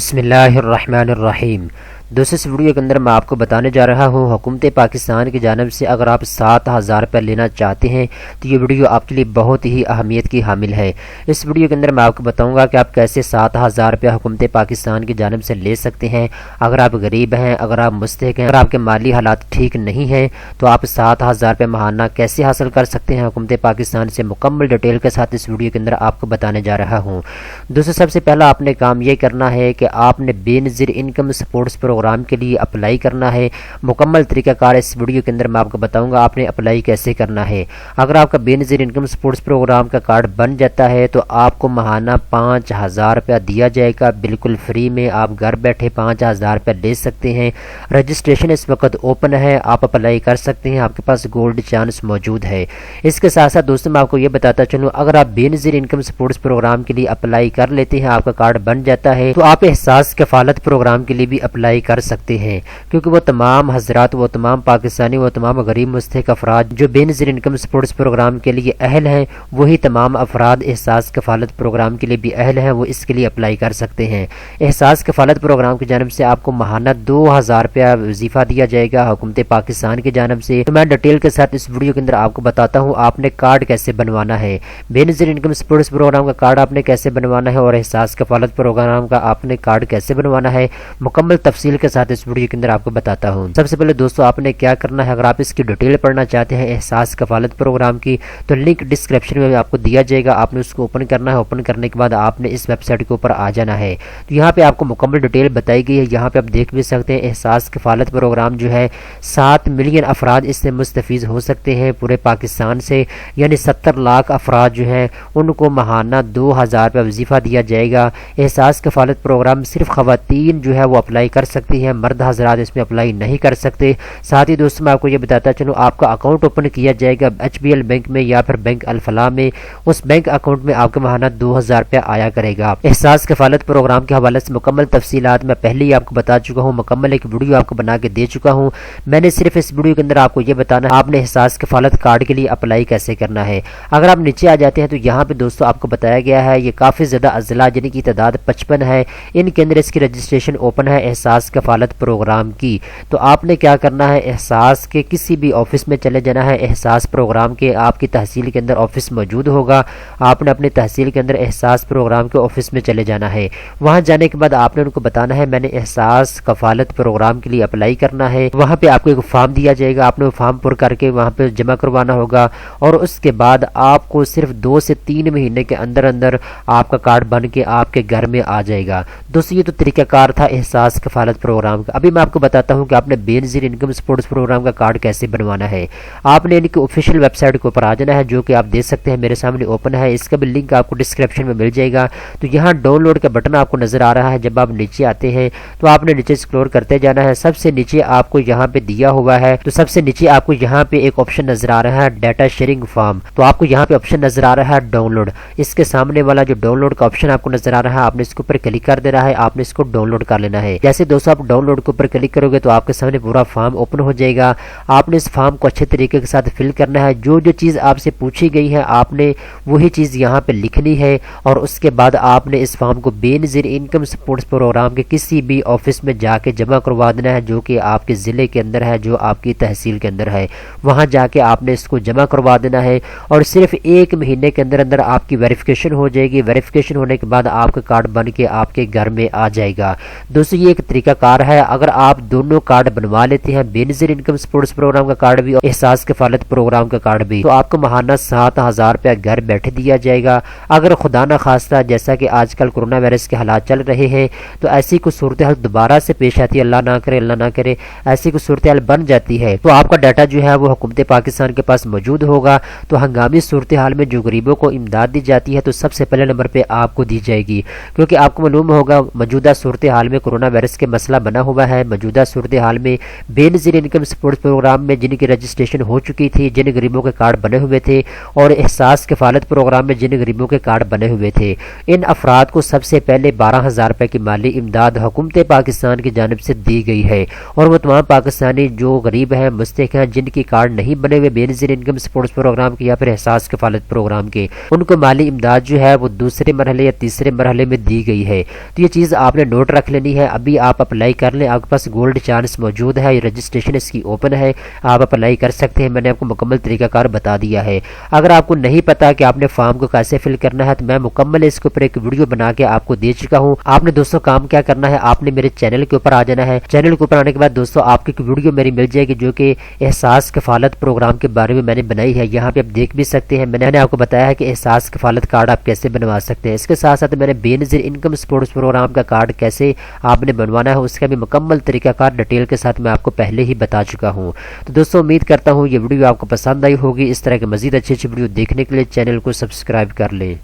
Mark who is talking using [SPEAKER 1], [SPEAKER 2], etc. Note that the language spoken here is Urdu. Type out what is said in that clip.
[SPEAKER 1] بسم اللہ الرحمن الرحیم۔ دوستو اس ویڈیو کے اندر میں آپ کو بتانے جا رہا ہوں حکومت پاکستان کی جانب سے اگر آپ 7,000 روپے لینا چاہتے ہیں تو یہ ویڈیو آپ کے لیے بہت ہی اہمیت کی حامل ہے۔ اس ویڈیو کے اندر میں آپ کو بتاؤں گا کہ آپ کیسے 7,000 روپے حکومت پاکستان کی جانب سے لے سکتے ہیں۔ اگر آپ غریب ہیں، اگر آپ مستحق ہیں، اگر آپ کے مالی حالات ٹھیک نہیں ہیں تو آپ 7,000 روپے ماہانہ کیسے حاصل کر سکتے ہیں حکومت پاکستان سے، مکمل ڈیٹیل کے ساتھ اس ویڈیو کے اندر آپ کو بتانے جا رہا ہوں۔ دوستو سب سے پہلا آپ نے کام یہ کرنا ہے کہ آپ نے بے نظیر انکم سپورٹس پروگرام کے لیے اپلائی کرنا ہے۔ مکمل طریقہ کار اس ویڈیو کے اندر میں آپ کو بتاؤں گا آپ نے اپلائی کیسے کرنا ہے۔ اگر آپ کا بے نظیر انکم سپورٹس پروگرام کا کارڈ بن جاتا ہے تو آپ کو ماہانہ 5,000 روپیہ دیا جائے گا، بالکل فری میں آپ گھر بیٹھے 5,000 روپے لے سکتے ہیں۔ رجسٹریشن اس وقت اوپن ہے، آپ اپلائی کر سکتے ہیں، آپ کے پاس گولڈ چانس موجود ہے۔ اس کے ساتھ ساتھ دوستوں میں آپ کو یہ بتاتا چلوں، اگر آپ بے نظیر انکم سپورٹس پروگرام کے لیے اپلائی کر لیتے ہیں، آپ کا کارڈ بن جاتا ہے تو آپ احساس کفالت پروگرام کے لیے بھی اپلائی کر سکتے ہیں، کیونکہ وہ تمام حضرات، وہ تمام پاکستانی، وہ تمام غریب مستحق افراد جو بے نظیر انکم سپورٹس پروگرام کے لیے اہل ہیں، وہی تمام افراد احساس کفالت پروگرام کے لیے بھی اہل ہیں، وہ اس کے لیے اپلائی کر سکتے ہیں۔ احساس کفالت پروگرام کی جانب سے آپ کو ماہانہ 2,000 روپیہ وظیفہ دیا جائے گا حکومت پاکستان کی جانب سے۔ تو میں ڈیٹیل کے ساتھ اس ویڈیو کے اندر آپ کو بتاتا ہوں آپ نے کارڈ کیسے بنوانا ہے، بے نظیر انکم سپورٹس پروگرام کا کارڈ آپ نے کیسے بنوانا ہے، اور احساس کفالت پروگرام کا آپ نے کارڈ کیسے بنوانا ہے، مکمل تفصیل کے ساتھ اس ویڈیو کے اندر آپ کو بتاتا ہوں۔ سب سے پہلے دوستو آپ نے کیا کرنا ہے، اگر آپ اس کی ڈیٹیل پڑھنا چاہتے ہیں احساس کفالت پروگرام کی تو لنک ڈسکرپشن میں آپ کو دیا جائے گا، آپ نے اس کو اوپن کرنا ہے۔ اوپن کرنے کے بعد آپ نے اس ویب سائٹ کے اوپر آ جانا ہے، تو یہاں پہ آپ کو مکمل ڈیٹیل بتائی گئی ہے۔ یہاں پہ آپ دیکھ بھی سکتے ہیں احساس کفالت پروگرام جو ہے 7 ملین افراد اس سے مستفید ہو سکتے ہیں پورے پاکستان سے، یعنی 70 لاکھ افراد جو ہیں ان کو ماہانہ 2,000 روپے وظیفہ دیا جائے گا۔ احساس کفالت پروگرام صرف خواتین جو ہے وہ اپلائی کر سکتی ہیں، مرد حضرات اس میں اپلائی نہیں کر سکتے۔ ساتھ ہی دوستوں میں آپ کو یہ بتاتا چلوں آپ کا اکاؤنٹ اوپن کیا جائے گا HBL بینک میں یا پھر بینک الفلاح میں، اس بینک اکاؤنٹ میں آپ کا ماہانہ 2,000 روپیہ آیا کرے گا۔ احساس کفالت پروگرام کے حوالے سے مکمل تفصیلات میں پہلے ہی آپ کو بتا چکا ہوں، مکمل ایک ویڈیو آپ کو بنا کے دے چکا ہوں۔ میں نے صرف اس ویڈیو کے اندر آپ کو یہ بتانا ہے آپ نے احساس کفالت کارڈ کے لیے اپلائی کیسے کرنا ہے۔ اگر آپ نیچے آ جاتے ہیں تو یہاں پہ دوستوں آپ کو بتایا گیا ہے یہ کافی زیادہ اضلاع جن کی تعداد 55 ہے، ان کے اندر اس کی رجسٹریشن اوپن ہے احساس کفالت پروگرام کی۔ تو آپ نے کیا کرنا ہے، احساس کے کسی بھی آفس میں چلے جانا ہے۔ احساس پروگرام کے آپ کی تحصیل کے اندر آفس موجود ہوگا، آپ نے اپنی تحصیل کے اندر احساس پروگرام کے آفس میں چلے جانا ہے۔ وہاں جانے کے بعد آپ نے ان کو بتانا ہے میں نے احساس کفالت پروگرام کے لیے اپلائی کرنا ہے۔ وہاں پہ آپ کو ایک فارم دیا جائے گا، آپ نے وہ فارم پر کر کے وہاں پہ جمع کروانا ہوگا، اور اس کے بعد آپ کو صرف 2 سے 3 مہینے کے اندر اندر آپ کا کارڈ بن کے آپ کے گھر میں آ جائے گا۔ دوستو یہ تو طریقہ کار تھا احساس کفالت پروگرام کا۔ ابھی میں آپ کو بتاتا ہوں کہ آپ نے بے نظیر انکم سپورٹس پروگرام کا کارڈ کیسے بنوانا ہے۔ آپ نے ان کی آفیشیل ویب سائٹ کے اوپر آ جانا ہے، جو کہ آپ دیکھ سکتے ہیں میرے سامنے اوپن ہے، اس کا بھی لنک آپ کو ڈسکرپشن میں مل جائے گا۔ تو یہاں ڈاؤن لوڈ کا بٹن آپ کو نظر آ رہا ہے، جب آپ نیچے آتے ہیں تو آپ نے نیچے اسکرول کرتے جانا ہے۔ سب سے نیچے آپ کو یہاں پہ دیا ہوا ہے، تو سب سے نیچے آپ کو یہاں پہ ایک آپشن نظر آ رہا ہے ڈیٹا شیئرنگ فارم، تو آپ کو یہاں پہ آپشن نظر آ رہا ہے ڈاؤن لوڈ۔ اس کے سامنے والا جو ڈاؤن لوڈ کا آپشن آپ کو نظر آ رہا ہے، آپ نے اس کے اوپر کلک کر دینا ہے، آپ نے اس کو ڈاؤن لوڈ کر لینا ہے۔ جیسے دوستو آپ ڈاؤن لوڈ کے اوپر کلک کرو گے تو آپ کے سامنے پورا فارم اوپن ہو جائے گا۔ آپ نے اس فارم کو اچھے طریقے کے ساتھ فل کرنا ہے، جو جو چیز آپ سے پوچھی گئی ہے آپ نے وہی چیز یہاں پہ لکھنی ہے، اور اس کے بعد آپ نے اس فارم کو بے نظیر انکم سپورٹس پروگرام کے کسی بھی آفس میں جا کے جمع کروا دینا ہے، جو کہ آپ کے ضلع کے اندر ہے، جو آپ کی تحصیل کے اندر ہے۔ وہاں جا کے آپ نے اس کو جمع کروا دینا ہے، اور صرف 1 مہینے کے اندر اندر آپ کی ویریفیکیشن ہو جائے گی۔ ویریفیکیشن ہونے کے بعد آپ کا کارڈ بن کے آپ کے گھر میں آ جائے گا۔ دوستو یہ ایک طریقہ کار ہے، اگر آپ دونوں کارڈ بنوا لیتے ہیں، بے نظیر انکم سپورٹس پروگرام کا کارڈ بھی اور احساس کفالت پروگرام کا کارڈ بھی، تو آپ کو ماہانہ 7,000 روپیہ گھر بیٹھے دیا جائے گا۔ اگر خدا نہ خواستہ جیسا کہ آج کل کورونا وائرس کے حالات چل رہے ہیں تو ایسی کوئی صورتحال دوبارہ سے پیش آتی ہے، اللہ نہ کرے اللہ نہ کرے ایسی کوئی صورتحال بن جاتی ہے، تو آپ کا ڈاٹا جو ہے وہ حکومت پاکستان کے پاس موجود ہوگا۔ تو ہنگامی صورتحال میں جو غریبوں کو امداد دی جاتی ہے تو سب سے پہلے نمبر پہ آپ کو دی جائے گی، کیونکہ آپ کو معلوم ہوگا موجودہ صورتحال میں کورونا وائرس کے مسئلے مسئلہ بنا ہوا ہے۔ موجودہ صورتحال میں بے نظیر انکم سپورٹ پروگرام میں جن کی رجسٹریشن ہو چکی تھی، جن غریبوں کے کارڈ بنے ہوئے تھے، اور احساس کفالت پروگرام میں جن غریبوں کے کارڈ بنے ہوئے تھے، ان افراد کو سب سے پہلے 12,000 روپے کی مالی امداد حکومت پاکستان کی جانب سے دی گئی ہے، اور وہ تمام پاکستانی جو غریب ہیں، مستحق ہیں، جن کی کارڈ نہیں بنے ہوئے بے نظیر انکم سپورٹس پروگرام کے یا پھر احساس کفالت پروگرام کے، ان کو مالی امداد جو ہے وہ دوسرے مرحلے یا تیسرے مرحلے میں دی گئی ہے۔ تو یہ چیز آپ نے نوٹ رکھ لینی ہے۔ ابھی آپ اپلائی کر لیں، آپ کے پاس گولڈ چانس موجود ہے، یہ رجسٹریشن اس کی اوپن ہے، آپ اپلائی کر سکتے ہیں۔ میں نے آپ کو مکمل طریقہ کار بتا دیا ہے۔ اگر آپ کو نہیں پتا کہ آپ نے فارم کو کیسے فل کرنا ہے تو میں مکمل اس کے اوپر ایک ویڈیو بنا کے آپ کو دے چکا ہوں۔ آپ نے دوستوں کام کیا کرنا ہے، آپ نے میرے چینل کے اوپر آ جانا ہے۔ چینل کے اوپر آنے کے بعد دوستوں آپ کی ایک ویڈیو میری مل جائے گی جو کہ احساس کفالت پروگرام کے بارے میں میں نے بنائی ہے، یہاں پہ آپ دیکھ بھی سکتے ہیں۔ میں نے آپ کو بتایا ہے کہ احساس کفالت کارڈ آپ کیسے بنوا سکتے ہیں۔ اس کے ساتھ ساتھ میں نے بے نظیر انکم سپورٹس پروگرام کا کارڈ کیسے آپ نے بنوانا ہے اس کا بھی مکمل طریقہ کار ڈیٹیل کے ساتھ میں آپ کو پہلے ہی بتا چکا ہوں۔ تو دوستوں امید کرتا ہوں یہ ویڈیو آپ کو پسند آئی ہوگی۔ اس طرح کے مزید اچھی ویڈیو دیکھنے کے لیے چینل کو سبسکرائب کر لیں۔